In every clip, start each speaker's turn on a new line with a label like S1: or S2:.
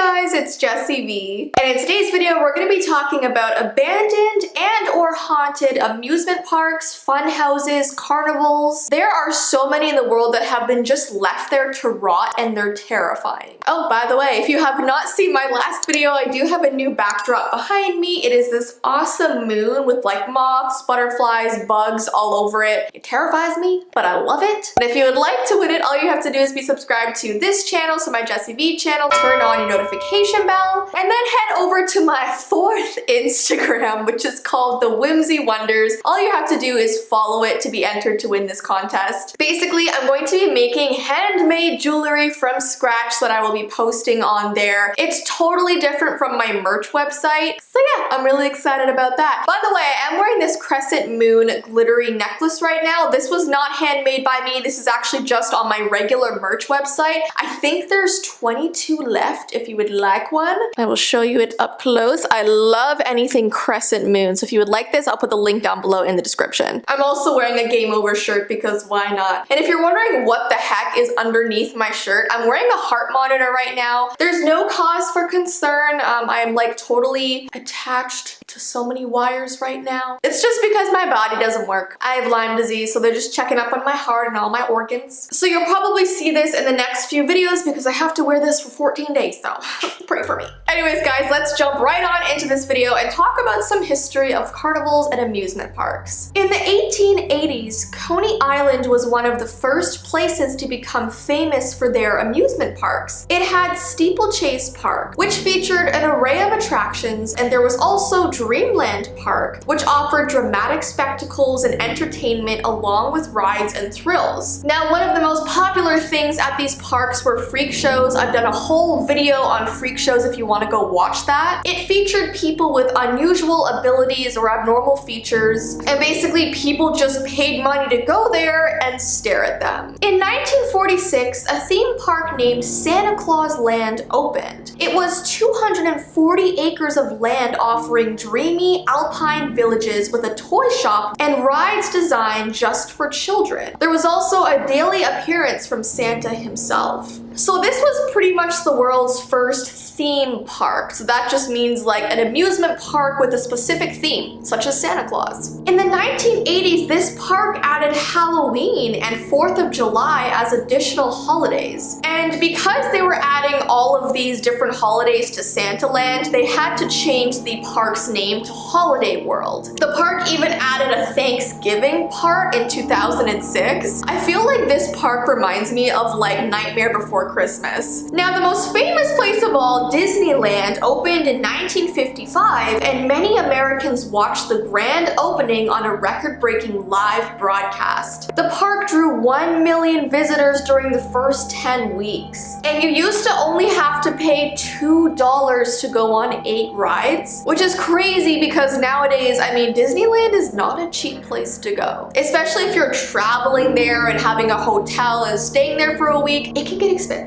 S1: guys, it's Jessii Vee, and in today's video we're going to be talking about abandoned and or haunted amusement parks, fun houses, carnivals. There are so many in the world that have been just left there to rot and they're terrifying. Oh, by the way, if you have not seen my last video, I do have a new backdrop behind me. It is this awesome moon with like moths, butterflies, bugs all over it. It terrifies me, but I love it. And if you would like to win it, all you have to do is be subscribed to this channel, so my Jessii Vee channel, turn on your notification bell, and then head over to my fourth Instagram, which is called The Whimsy Wonders. All you have to do is follow it to be entered to win this contest. Basically, I'm going to be making handmade jewelry from scratch that I will be posting on there. It's totally different from my merch website. So yeah, I'm really excited about that. By the way, I am wearing this crescent moon glittery necklace right now. This was not handmade by me. This is actually just on my regular merch website. I think there's 22 left if you would like one. I will show you it up close. I love anything crescent moon, so if you would like this, I'll put the link down below in the description. I'm also wearing a Game Over shirt because why not? And if you're wondering what the heck is underneath my shirt, I'm wearing a heart monitor right now. There's no cause for concern. I'm like totally attached to so many wires right now. It's just because my body doesn't work. I have Lyme disease, so they're just checking up on my heart and all my organs. So you'll probably see this in the next few videos because I have to wear this for 14 days, so pray for me. Anyways guys, let's jump right on into this video and talk about some history of carnivals and amusement parks. In the 1880s, Coney Island was one of the first places to become famous for their amusement parks. It had Steeplechase Park, which featured an array of attractions, and there was also Dreamland Park, which offered dramatic spectacles and entertainment along with rides and thrills. Now, one of the most popular things at these parks were freak shows. I've done a whole video on freak shows if you want to go watch that. It featured people with unusual abilities or abnormal features, and basically people just paid money to go there and stare at them. In 1946, a theme park named Santa Claus Land opened. It was 240 acres of land offering dreamy alpine villages with a toy shop and rides designed just for children. There was also a daily appearance from Santa himself. So this was pretty much the world's first theme park. So that just means like an amusement park with a specific theme, such as Santa Claus. In the 1980s, this park added Halloween and 4th of July as additional holidays. And because they were adding all of these different holidays to Santaland, they had to change the park's name to Holiday World. The park even added a Thanksgiving part in 2006. I feel like this park reminds me of like Nightmare Before Christmas. Now, the most famous place of all, Disneyland, opened in 1955, and many Americans watched the grand opening on a record-breaking live broadcast. The park drew 1 million visitors during the first 10 weeks, and you used to only have to pay $2 to go on 8 rides, which is crazy because nowadays, I mean, Disneyland is not a cheap place to go. Especially if you're traveling there and having a hotel and staying there for a week, it can get expensive.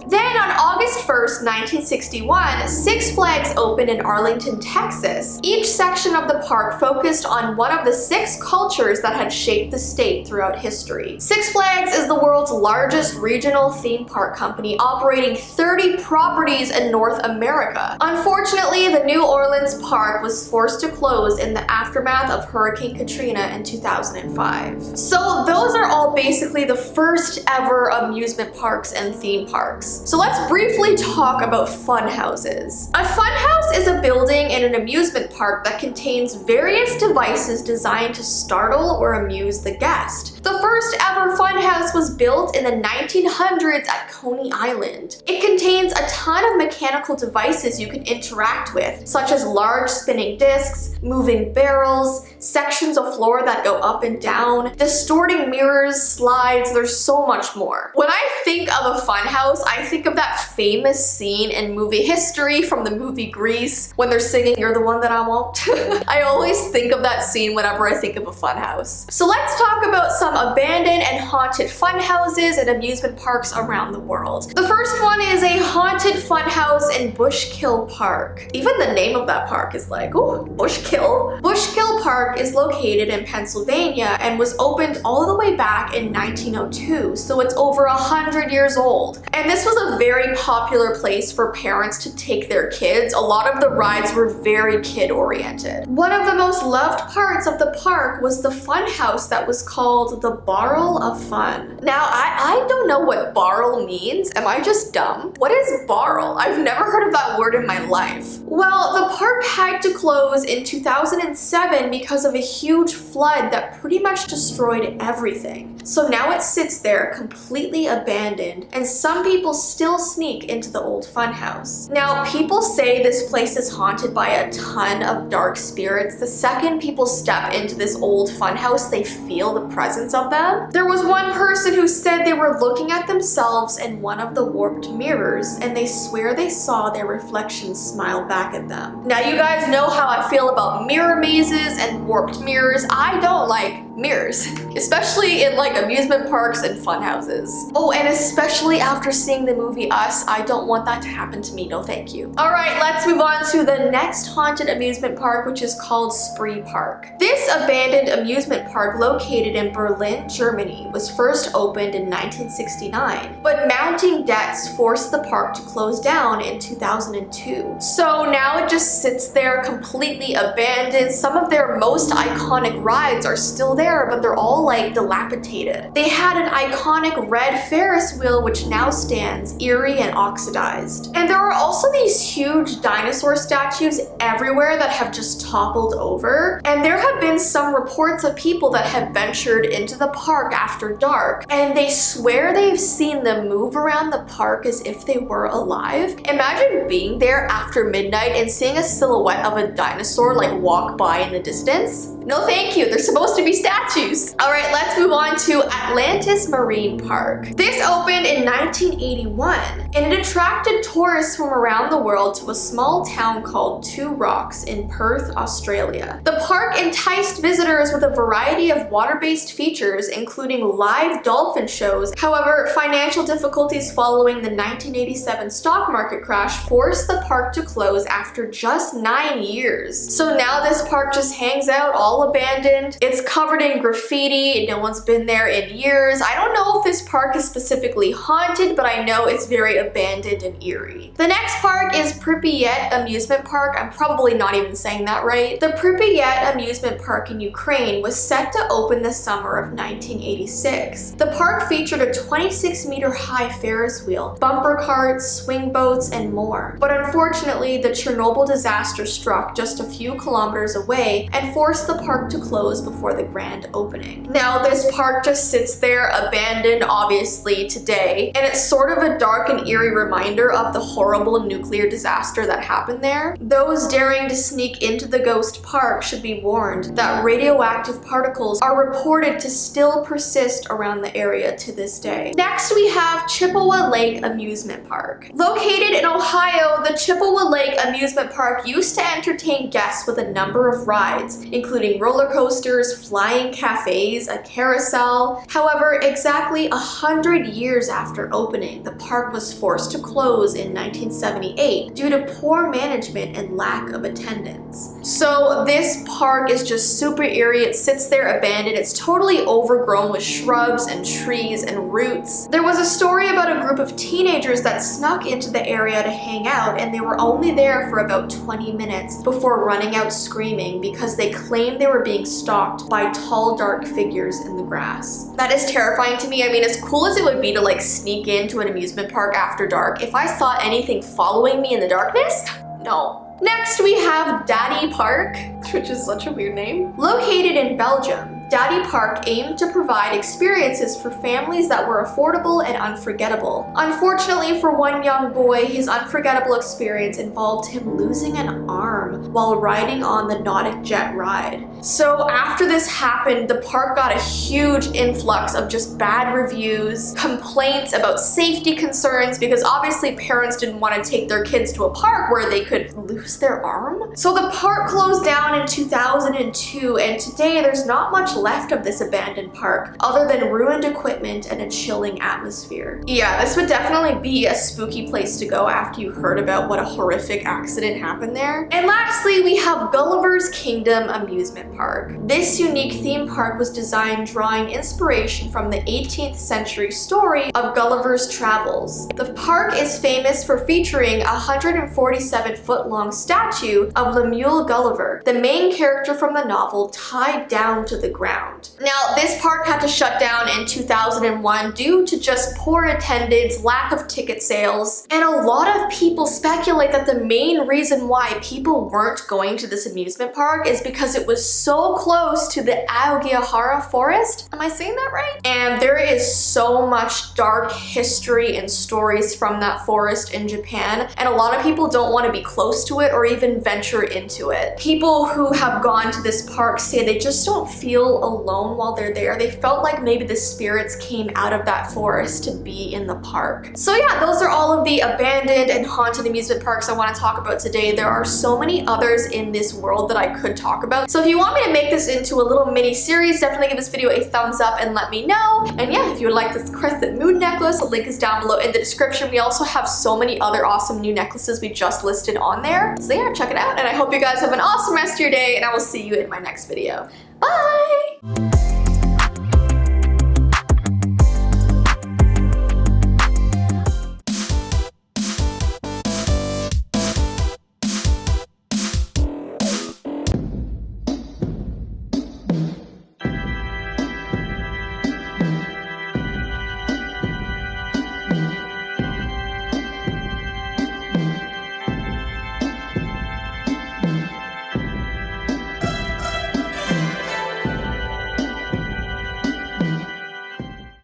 S1: Then on August 1st, 1961, Six Flags opened in Arlington, Texas. Each section of the park focused on one of the 6 cultures that had shaped the state throughout history. Six Flags is the world's largest regional theme park company, operating 30 properties in North America. Unfortunately, the New Orleans park was forced to close in the aftermath of Hurricane Katrina in 2005. So those are all basically the first ever amusement parks and theme parks. So let's briefly talk about fun houses. A fun house is a building in an amusement park that contains various devices designed to startle or amuse the guest. The first ever fun house was built in the 1900s at Coney Island. It contains a ton of mechanical devices you can interact with, such as large spinning discs, moving barrels, sections of floor that go up and down, distorting mirrors, slides, there's so much more. When I think of a fun house, I think of that famous scene in movie history from the movie Grease when they're singing "You're the One That I Want." I always think of that scene whenever I think of a fun house. So let's talk about some some abandoned and haunted fun houses and amusement parks around the world. The first one is a haunted fun house in Bushkill Park. Even the name of that park is like, ooh, Bushkill. Bushkill Park is located in Pennsylvania and was opened all the way back in 1902, so it's over 100 years old. And this was a very popular place for parents to take their kids. A lot of the rides were very kid-oriented. One of the most loved parts of the park was the fun house that was called the Barrel of Fun. Now, I don't know what barrel means. Am I just dumb? What is barrel? I've never heard of that word in my life. Well, the park had to close in 2007 because of a huge flood that pretty much destroyed everything. So now it sits there completely abandoned, and some people still sneak into the old funhouse. Now, people say this place is haunted by a ton of dark spirits. The second people step into this old funhouse, they feel the presence of them. There was one person who said they were looking at themselves in one of the warped mirrors, and they swear they saw their reflection smile back at them. Now, you guys know how I feel about mirror mazes and warped mirrors. I don't like mirrors, especially in like amusement parks and fun houses. Oh, and especially after seeing the movie Us, I don't want that to happen to me, no thank you. All right, let's move on to the next haunted amusement park, which is called Spree Park. This abandoned amusement park located in Berlin, Germany, was first opened in 1969, but mounting debts forced the park to close down in 2002. So now it just sits there completely abandoned. Some of their most iconic rides are still there, but they're all like dilapidated. They had an iconic red Ferris wheel which now stands eerie and oxidized. And there are also these huge dinosaur statues everywhere that have just toppled over. And there have been some reports of people that have ventured into the park after dark, and they swear they've seen them move around the park as if they were alive. Imagine being there after midnight and seeing a silhouette of a dinosaur like walk by in the distance. No thank you, they're supposed to be statues. All right, let's move on to Atlantis Marine Park. This opened in 1981, and it attracted tourists from around the world to a small town called Two Rocks in Perth, Australia. The park enticed visitors with a variety of water-based features, including live dolphin shows. However, financial difficulties following the 1987 stock market crash forced the park to close after just 9 years. So now this park just hangs out all abandoned. It's covered in graffiti. No one's been there in years. I don't know if this park is specifically haunted, but I know it's very abandoned and eerie. The next park is Pripyat Amusement Park. I'm probably not even saying that right. The Pripyat Amusement Park in Ukraine was set to open the summer of 1986. The park featured a 26-meter high Ferris wheel, bumper carts, swing boats, and more. But unfortunately, the Chernobyl disaster struck just a few kilometers away and forced the park to close before the grand opening. Now, this park just sits there abandoned, obviously, today, and it's sort of a dark and eerie reminder of the horrible nuclear disaster that happened there. Those daring to sneak into the ghost park should be warned that radioactive particles are reported to still persist around the area to this day. Next, we have Chippewa Lake Amusement Park. Located in Ohio, the Chippewa Lake Amusement Park used to entertain guests with a number of rides, including roller coasters, flying cafes, a carousel. However, exactly 100 years after opening, the park was forced to close in 1978 due to poor management and lack of attendance. So this park is just super eerie. It sits there abandoned. It's totally overgrown with shrubs and trees and roots. There was a story about a group of teenagers that snuck into the area to hang out, and they were only there for about 20 minutes before running out screaming because they claimed they were being stalked by tall, dark figures in the grass. That is terrifying to me. I mean, as cool as it would be to like sneak into an amusement park after dark, if I saw anything following me in the darkness, no. Next, we have Daddy Park, which is such a weird name. Located in Belgium, Daddy Park aimed to provide experiences for families that were affordable and unforgettable. Unfortunately for one young boy, his unforgettable experience involved him losing an arm while riding on the Nautic Jet ride. So after this happened, the park got a huge influx of just bad reviews, complaints about safety concerns, because obviously parents didn't want to take their kids to a park where they could lose their arm. So the park closed down in 2002, and today there's not much left of this abandoned park other than ruined equipment and a chilling atmosphere. Yeah, this would definitely be a spooky place to go after you heard about what a horrific accident happened there. And lastly, we have Gullivers Kingdom Amusement Park. This unique theme park was designed drawing inspiration from the 18th century story of Gulliver's Travels. The park is famous for featuring a 147-foot-long statue of Lemuel Gulliver, the main character from the novel, tied down to the ground. Now, this park had to shut down in 2001 due to just poor attendance, lack of ticket sales, and a lot of people speculate that the main reason why people weren't going to this amusement park is because it was so close to the Aogigahara forest. Am I saying that right? And there is so much dark history and stories from that forest in Japan, and a lot of people don't want to be close to it or even venture into it. People who have gone to this park say they just don't feel alone while they're there. They felt like maybe the spirits came out of that forest to be in the park. So yeah, those are all of the abandoned and haunted amusement parks I want to talk about today. There are so many others in this world that I could talk about. So if you want me to make this into a little mini series, definitely give this video a thumbs up and let me know. And yeah, if you would like this crescent moon necklace, the link is down below in the description. We also have so many other awesome new necklaces we just listed on there. So yeah, check it out. And I hope you guys have an awesome rest of your day, and I will see you in my next video. Bye!